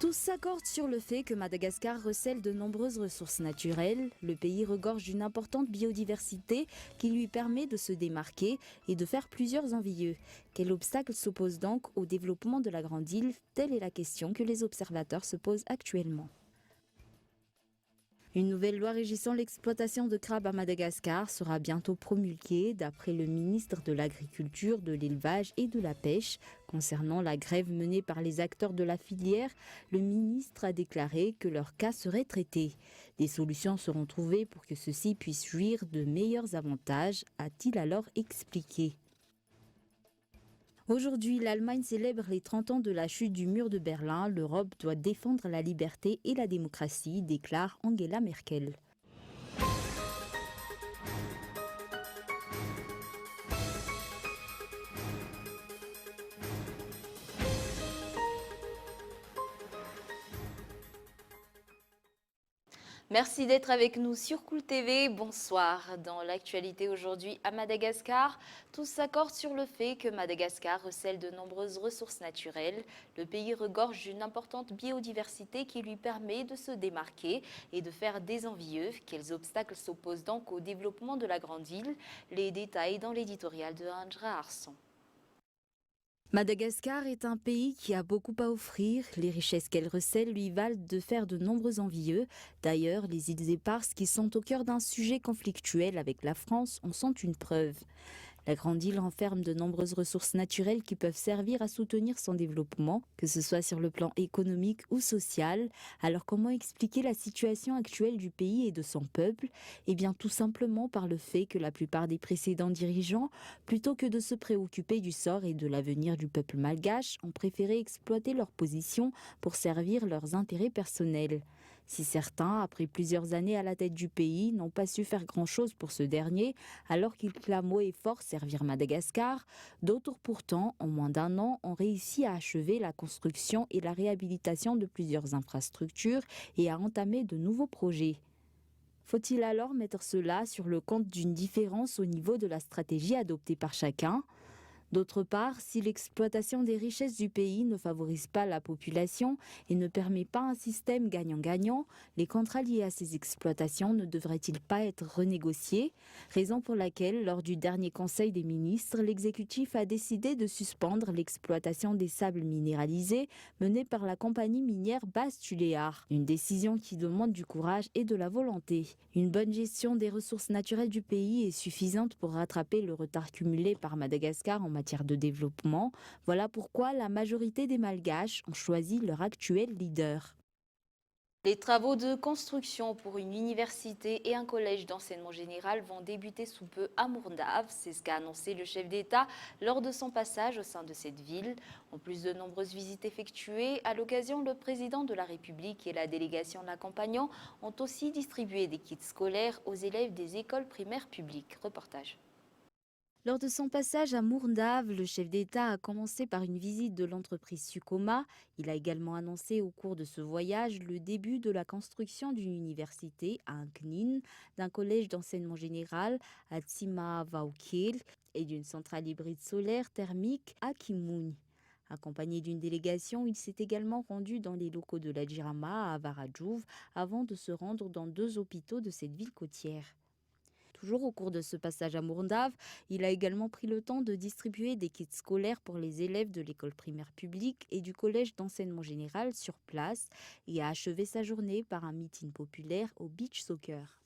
Tous s'accordent sur le fait que Madagascar recèle de nombreuses ressources naturelles. Le pays regorge d'une importante biodiversité qui lui permet de se démarquer et de faire plusieurs envieux. Quel obstacle s'oppose donc au développement de la grande île? Telle est la question que les observateurs se posent actuellement. Une nouvelle loi régissant l'exploitation de crabes à Madagascar sera bientôt promulguée, d'après le ministre de l'Agriculture, de l'Élevage et de la Pêche. Concernant la grève menée par les acteurs de la filière, le ministre a déclaré que leur cas serait traité. Des solutions seront trouvées pour que ceux-ci puissent jouir de meilleurs avantages, a-t-il alors expliqué. Aujourd'hui, l'Allemagne célèbre les 30 ans de la chute du mur de Berlin. L'Europe doit défendre la liberté et la démocratie, déclare Angela Merkel. Merci d'être avec nous sur Cool TV. Bonsoir. Dans l'actualité aujourd'hui à Madagascar, tous s'accordent sur le fait que Madagascar recèle de nombreuses ressources naturelles. Le pays regorge d'une importante biodiversité qui lui permet de se démarquer et de faire des envieux. Quels obstacles s'opposent donc au développement de la grande île? Les détails dans l'éditorial de Andra Arson. Madagascar est un pays qui a beaucoup à offrir. Les richesses qu'elle recèle lui valent de faire de nombreux envieux. D'ailleurs, les îles éparses qui sont au cœur d'un sujet conflictuel avec la France en sont une preuve. La grande île renferme de nombreuses ressources naturelles qui peuvent servir à soutenir son développement, que ce soit sur le plan économique ou social. Alors comment expliquer la situation actuelle du pays et de son peuple? Eh bien tout simplement par le fait que la plupart des précédents dirigeants, plutôt que de se préoccuper du sort et de l'avenir du peuple malgache, ont préféré exploiter leur position pour servir leurs intérêts personnels. Si certains, après plusieurs années à la tête du pays, n'ont pas su faire grand-chose pour ce dernier, alors qu'ils clament haut et fort servir Madagascar, d'autres pourtant, en moins d'un an, ont réussi à achever la construction et la réhabilitation de plusieurs infrastructures et à entamer de nouveaux projets. Faut-il alors mettre cela sur le compte d'une différence au niveau de la stratégie adoptée par chacun ? D'autre part, si l'exploitation des richesses du pays ne favorise pas la population et ne permet pas un système gagnant-gagnant, les contrats liés à ces exploitations ne devraient-ils pas être renégociés? Raison pour laquelle, lors du dernier Conseil des ministres, l'exécutif a décidé de suspendre l'exploitation des sables minéralisés menée par la compagnie minière Basse-Tuléar. Une décision qui demande du courage et de la volonté. Une bonne gestion des ressources naturelles du pays est suffisante pour rattraper le retard cumulé par Madagascar en matière de développement. Voilà pourquoi la majorité des Malgaches ont choisi leur actuel leader. Les travaux de construction pour une université et un collège d'enseignement général vont débuter sous peu à Mourndave. C'est ce qu'a annoncé le chef d'État lors de son passage au sein de cette ville. En plus de nombreuses visites effectuées, à l'occasion, le président de la République et la délégation l'accompagnant ont aussi distribué des kits scolaires aux élèves des écoles primaires publiques. Reportage. Lors de son passage à Mourndave, le chef d'État a commencé par une visite de l'entreprise Sucoma. Il a également annoncé au cours de ce voyage le début de la construction d'une université à Nknin, d'un collège d'enseignement général à Tsimavaukil et d'une centrale hybride solaire thermique à Kimoun. Accompagné d'une délégation, il s'est également rendu dans les locaux de la Jirama à Avaradjouf avant de se rendre dans 2 hôpitaux de cette ville côtière. Toujours au cours de ce passage à Mourndave, il a également pris le temps de distribuer des kits scolaires pour les élèves de l'école primaire publique et du collège d'enseignement général sur place et a achevé sa journée par un meeting populaire au beach soccer.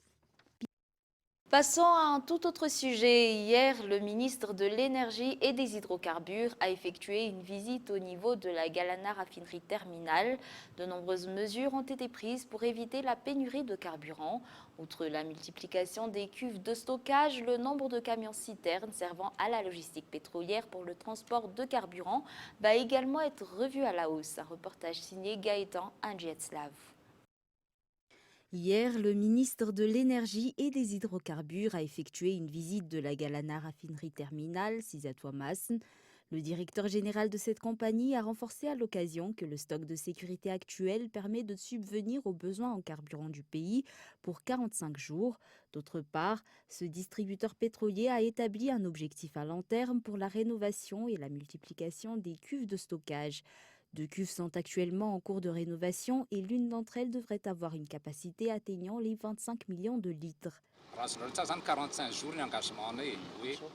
Passons à un tout autre sujet. Hier, le ministre de l'Énergie et des Hydrocarbures a effectué une visite au niveau de la Galana raffinerie terminale. De nombreuses mesures ont été prises pour éviter la pénurie de carburant. Outre la multiplication des cuves de stockage, le nombre de camions-citernes servant à la logistique pétrolière pour le transport de carburant va également être revu à la hausse. Un reportage signé Gaëtan Andjietslav. Hier, le ministre de l'Énergie et des Hydrocarbures a effectué une visite de la Galana raffinerie terminale, Sisatoa-Masn. Le directeur général de cette compagnie a renforcé à l'occasion que le stock de sécurité actuel permet de subvenir aux besoins en carburant du pays pour 45 jours. D'autre part, ce distributeur pétrolier a établi un objectif à long terme pour la rénovation et la multiplication des cuves de stockage. Deux cuves sont actuellement en cours de rénovation et l'une d'entre elles devrait avoir une capacité atteignant les 25 millions de litres.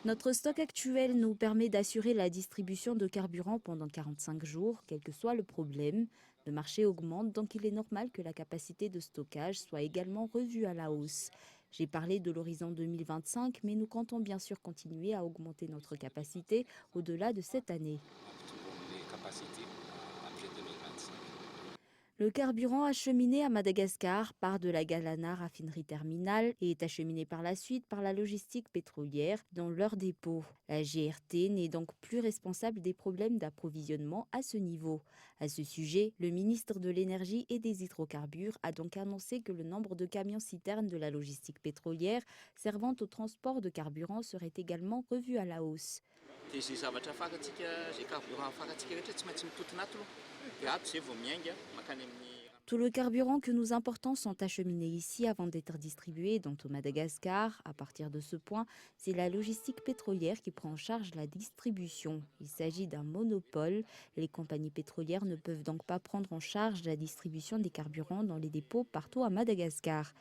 Notre stock actuel nous permet d'assurer la distribution de carburant pendant 45 jours, quel que soit le problème. Le marché augmente, donc il est normal que la capacité de stockage soit également revue à la hausse. J'ai parlé de l'horizon 2025, mais nous comptons bien sûr continuer à augmenter notre capacité au-delà de cette année. Le carburant acheminé à Madagascar part de la Galana raffinerie terminale et est acheminé par la suite par la logistique pétrolière dans leur dépôt. La GRT n'est donc plus responsable des problèmes d'approvisionnement à ce niveau. À ce sujet, le ministre de l'Énergie et des Hydrocarbures a donc annoncé que le nombre de camions-citernes de la logistique pétrolière servant au transport de carburant serait également revu à la hausse. Tout le carburant que nous importons sont acheminés ici avant d'être distribués dans tout Madagascar. À partir de ce point, c'est la logistique pétrolière qui prend en charge la distribution. Il s'agit d'un monopole. Les compagnies pétrolières ne peuvent donc pas prendre en charge la distribution des carburants dans les dépôts partout à Madagascar.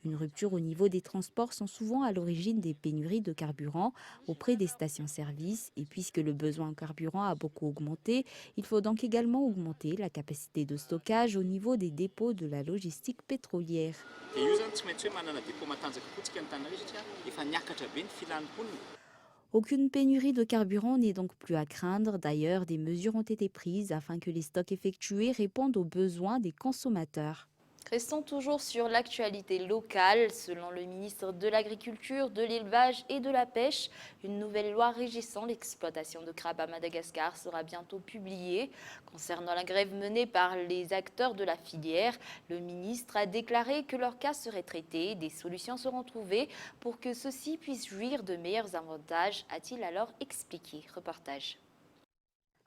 Une rupture au niveau des transports sont souvent à l'origine des pénuries de carburant auprès des stations-service. Et puisque le besoin en carburant a beaucoup augmenté, il faut donc également augmenter la capacité de stockage au niveau des dépôts de la logistique pétrolière. Aucune pénurie de carburant n'est donc plus à craindre. D'ailleurs, des mesures ont été prises afin que les stocks effectués répondent aux besoins des consommateurs. Restons toujours sur l'actualité locale. Selon le ministre de l'Agriculture, de l'Élevage et de la Pêche, une nouvelle loi régissant l'exploitation de crabes à Madagascar sera bientôt publiée. Concernant la grève menée par les acteurs de la filière, le ministre a déclaré que leur cas serait traité. Des solutions seront trouvées pour que ceux-ci puissent jouir de meilleurs avantages, a-t-il alors expliqué. Reportage.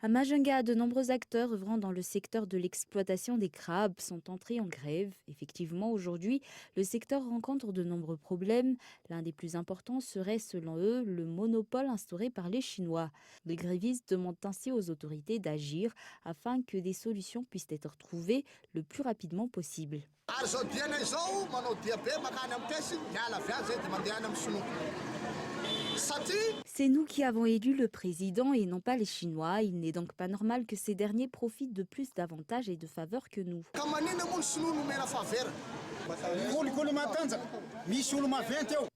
À Majunga, de nombreux acteurs œuvrant dans le secteur de l'exploitation des crabes sont entrés en grève. Effectivement, aujourd'hui, le secteur rencontre de nombreux problèmes. L'un des plus importants serait, selon eux, le monopole instauré par les Chinois. Les grévistes demandent ainsi aux autorités d'agir afin que des solutions puissent être trouvées le plus rapidement possible. C'est nous qui avons élu le président et non pas les Chinois. Il n'est donc pas normal que ces derniers profitent de plus d'avantages et de faveurs que nous.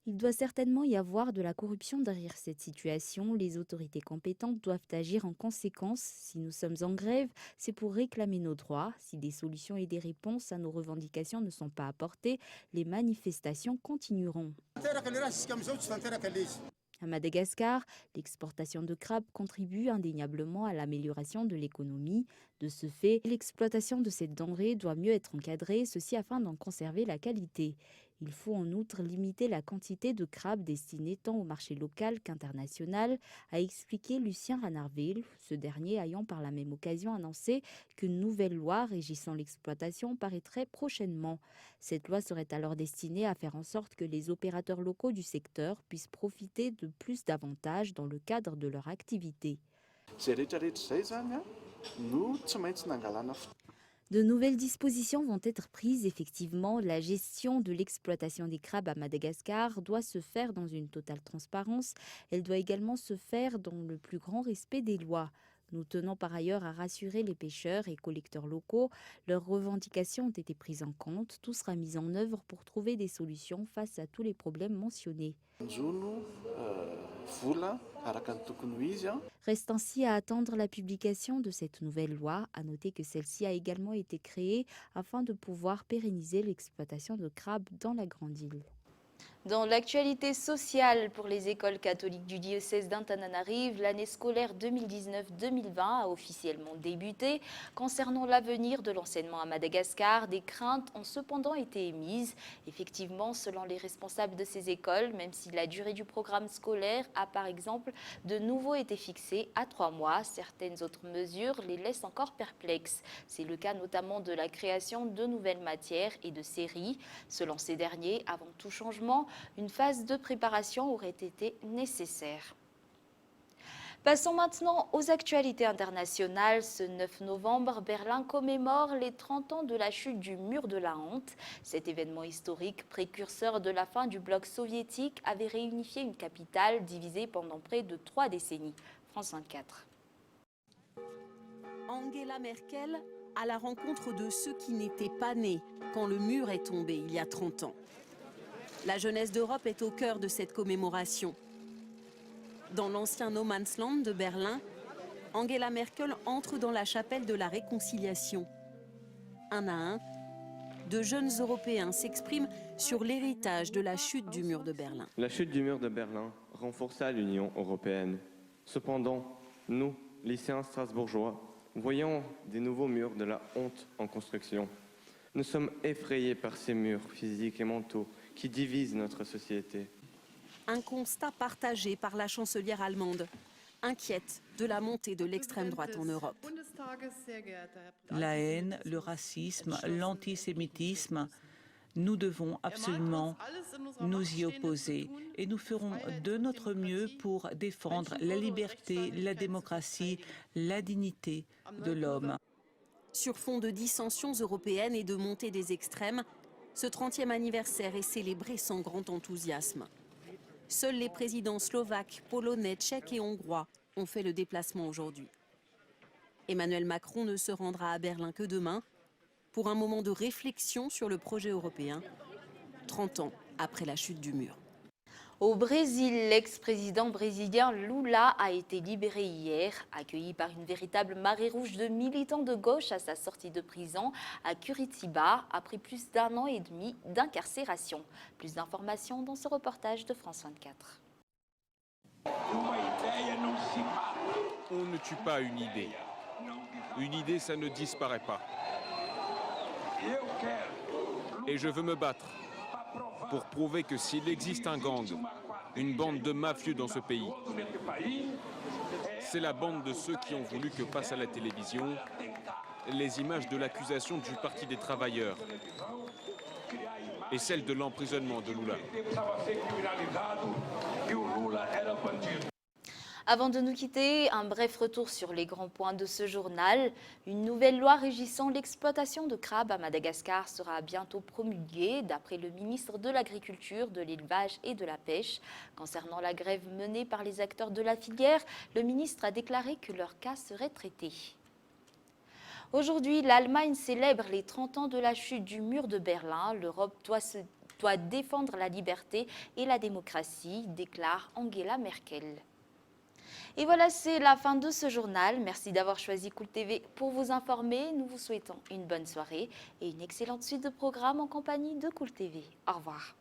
Il doit certainement y avoir de la corruption derrière cette situation. Les autorités compétentes doivent agir en conséquence. Si nous sommes en grève, c'est pour réclamer nos droits. Si des solutions et des réponses à nos revendications ne sont pas apportées, les manifestations continueront. À Madagascar, l'exportation de crabes contribue indéniablement à l'amélioration de l'économie. De ce fait, l'exploitation de cette denrée doit mieux être encadrée, ceci afin d'en conserver la qualité. Il faut en outre limiter la quantité de crabes destinés tant au marché local qu'international, a expliqué Lucien Ranarville, ce dernier ayant par la même occasion annoncé qu'une nouvelle loi régissant l'exploitation paraîtrait prochainement. Cette loi serait alors destinée à faire en sorte que les opérateurs locaux du secteur puissent profiter de plus d'avantages dans le cadre de leur activité. De nouvelles dispositions vont être prises. Effectivement, la gestion de l'exploitation des crabes à Madagascar doit se faire dans une totale transparence. Elle doit également se faire dans le plus grand respect des lois. Nous tenons par ailleurs à rassurer les pêcheurs et collecteurs locaux. Leurs revendications ont été prises en compte. Tout sera mis en œuvre pour trouver des solutions face à tous les problèmes mentionnés. Reste ainsi à attendre la publication de cette nouvelle loi. À noter que celle-ci a également été créée afin de pouvoir pérenniser l'exploitation de crabes dans la Grande Île. Dans l'actualité sociale pour les écoles catholiques du diocèse d'Antananarive, l'année scolaire 2019-2020 a officiellement débuté. Concernant l'avenir de l'enseignement à Madagascar, des craintes ont cependant été émises. Effectivement, selon les responsables de ces écoles, même si la durée du programme scolaire a par exemple de nouveau été fixée à 3 mois, certaines autres mesures les laissent encore perplexes. C'est le cas notamment de la création de nouvelles matières et de séries. Selon ces derniers, avant tout changement, une phase de préparation aurait été nécessaire. Passons maintenant aux actualités internationales. Ce 9 novembre, Berlin commémore les 30 ans de la chute du mur de la honte. Cet événement historique, précurseur de la fin du bloc soviétique, avait réunifié une capitale divisée pendant près de 3 décennies. France 24. Angela Merkel à la rencontre de ceux qui n'étaient pas nés quand le mur est tombé il y a 30 ans. La jeunesse d'Europe est au cœur de cette commémoration. Dans l'ancien No Man's Land de Berlin, Angela Merkel entre dans la chapelle de la réconciliation. Un à un, de jeunes Européens s'expriment sur l'héritage de la chute du mur de Berlin. La chute du mur de Berlin renforça l'Union européenne. Cependant, nous, lycéens strasbourgeois, voyons des nouveaux murs de la honte en construction. Nous sommes effrayés par ces murs physiques et mentaux qui divisent notre société. Un constat partagé par la chancelière allemande, inquiète de la montée de l'extrême droite en Europe. La haine, le racisme, l'antisémitisme, nous devons absolument nous y opposer et nous ferons de notre mieux pour défendre la liberté, la démocratie, la dignité de l'homme. Sur fond de dissensions européennes et de montée des extrêmes, ce 30e anniversaire est célébré sans grand enthousiasme. Seuls les présidents slovaques, polonais, tchèques et hongrois ont fait le déplacement aujourd'hui. Emmanuel Macron ne se rendra à Berlin que demain pour un moment de réflexion sur le projet européen, 30 ans après la chute du mur. Au Brésil, l'ex-président brésilien Lula a été libéré hier, accueilli par une véritable marée rouge de militants de gauche à sa sortie de prison à Curitiba, après plus d'1 an et demi d'incarcération. Plus d'informations dans ce reportage de France 24. On ne tue pas une idée. Une idée, ça ne disparaît pas. Et je veux me battre pour prouver que s'il existe un gang, une bande de mafieux dans ce pays, c'est la bande de ceux qui ont voulu que passent à la télévision les images de l'accusation du Parti des travailleurs et celle de l'emprisonnement de Lula. Avant de nous quitter, un bref retour sur les grands points de ce journal. Une nouvelle loi régissant l'exploitation de crabes à Madagascar sera bientôt promulguée, d'après le ministre de l'Agriculture, de l'Élevage et de la Pêche. Concernant la grève menée par les acteurs de la filière, le ministre a déclaré que leur cas serait traité. Aujourd'hui, l'Allemagne célèbre les 30 ans de la chute du mur de Berlin. L'Europe doit défendre la liberté et la démocratie, déclare Angela Merkel. Et voilà, c'est la fin de ce journal. Merci d'avoir choisi Cool TV pour vous informer. Nous vous souhaitons une bonne soirée et une excellente suite de programmes en compagnie de Cool TV. Au revoir.